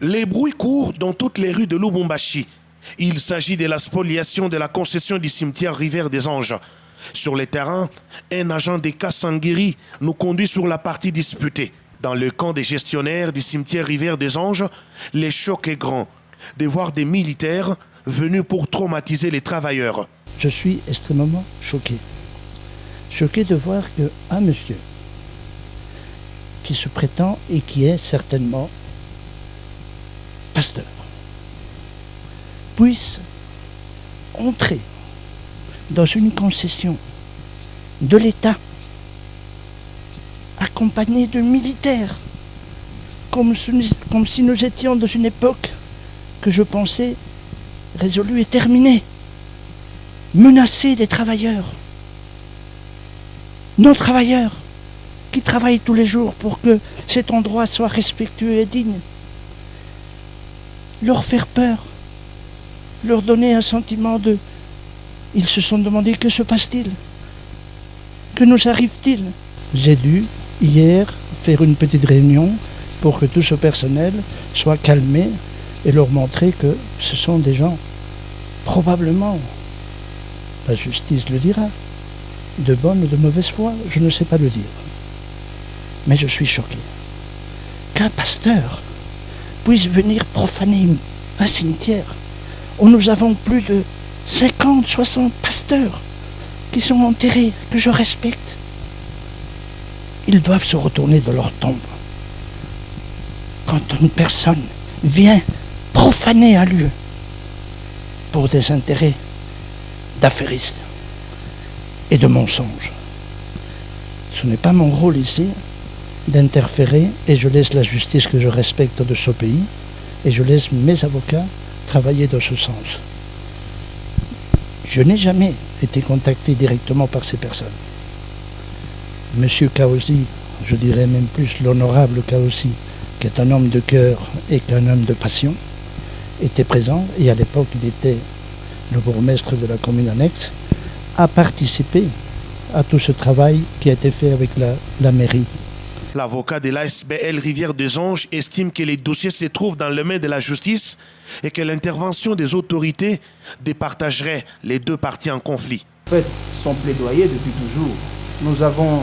Les bruits courent dans toutes les rues de Lubumbashi. Il s'agit de la spoliation de la concession du cimetière Rivière des Anges. Sur le terrain, un agent des Kassangiri nous conduit sur la partie disputée. Dans le camp des gestionnaires du cimetière Rivière des Anges, le choc est grand de voir des militaires venus pour traumatiser les travailleurs. Je suis extrêmement choqué. Choqué de voir qu'un monsieur qui se prétend et qui est certainement pasteur puisse entrer dans une concession de l'État accompagné de militaires, comme si nous étions dans une époque que je pensais résolue et terminée, menacer des travailleurs, nos travailleurs, qui travaillent tous les jours pour que cet endroit soit respectueux et digne, leur faire peur, leur donner un sentiment de... Ils se sont demandé que se passe-t-il? Que nous arrive-t-il? J'ai dû, hier, faire une petite réunion pour que tout ce personnel soit calmé et leur montrer que ce sont des gens, probablement, la justice le dira, de bonne ou de mauvaise foi, je ne sais pas le dire. Mais je suis choqué qu'un pasteur puisse venir profaner un cimetière où nous avons plus de 50, 60 pasteurs qui sont enterrés, que je respecte. Ils doivent se retourner de leur tombe. Quand une personne vient profaner un lieu pour des intérêts d'affairistes et de mensonges, ce n'est pas mon rôle ici d'interférer, et je laisse la justice que je respecte de ce pays et je laisse mes avocats travailler dans ce sens. Je n'ai jamais été contacté directement par ces personnes. Monsieur Kaosi, je dirais même plus l'honorable Kaosi, qui est un homme de cœur et qu'un homme de passion, était présent, et à l'époque il était le bourgmestre de la commune annexe, a participé à tout ce travail qui a été fait avec la mairie. L'avocat de l'ASBL Rivière des Anges estime que les dossiers se trouvent dans les mains de la justice et que l'intervention des autorités départagerait les deux parties en conflit. En fait, son plaidoyer depuis toujours. Nous avons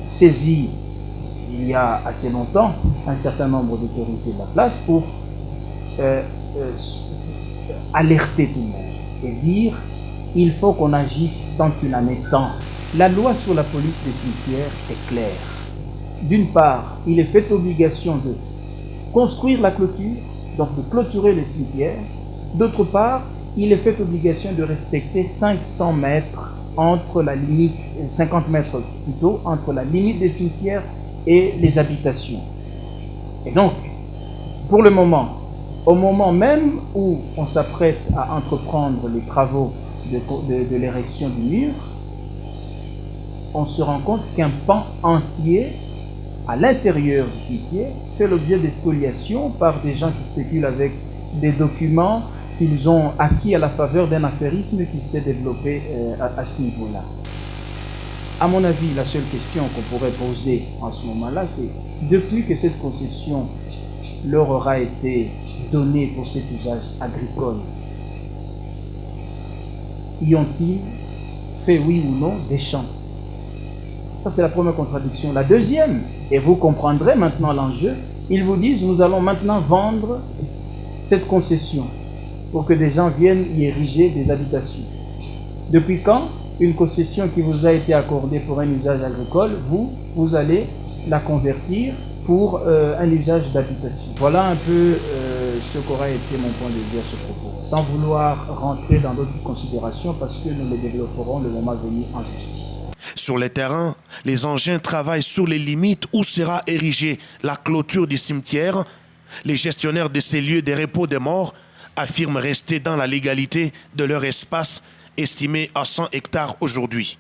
saisi, il y a assez longtemps, un certain nombre d'autorités de la place pour alerter tout le monde et dire il faut qu'on agisse tant qu'il en est temps. La loi sur la police des cimetières est claire. D'une part, il est fait obligation de construire la clôture, donc de clôturer les cimetières. D'autre part, il est fait obligation de respecter 500 mètres entre la limite, 50 mètres plutôt, entre la limite des cimetières et les habitations. Et donc, pour le moment, au moment même où on s'apprête à entreprendre les travaux de l'érection du mur, on se rend compte qu'un pan entier à l'intérieur du cimetière fait l'objet de spoliation par des gens qui spéculent avec des documents qu'ils ont acquis à la faveur d'un affairisme qui s'est développé à ce niveau-là. À mon avis, la seule question qu'on pourrait poser en ce moment-là, c'est depuis que cette concession leur aura été donnée pour cet usage agricole, y ont-ils fait oui ou non des champs? Ça, c'est la première contradiction. La deuxième, et vous comprendrez maintenant l'enjeu, ils vous disent nous allons maintenant vendre cette concession pour que des gens viennent y ériger des habitations. Depuis quand une concession qui vous a été accordée pour un usage agricole, vous allez la convertir pour un usage d'habitation? Voilà un peu ce qu'aurait été mon point de vue à ce propos, sans vouloir rentrer dans d'autres considérations parce que nous les développerons le moment venu en justice. Sur le terrain, les engins travaillent sur les limites où sera érigée la clôture du cimetière. Les gestionnaires de ces lieux de repos des morts affirment rester dans la légalité de leur espace estimé à 100 hectares aujourd'hui.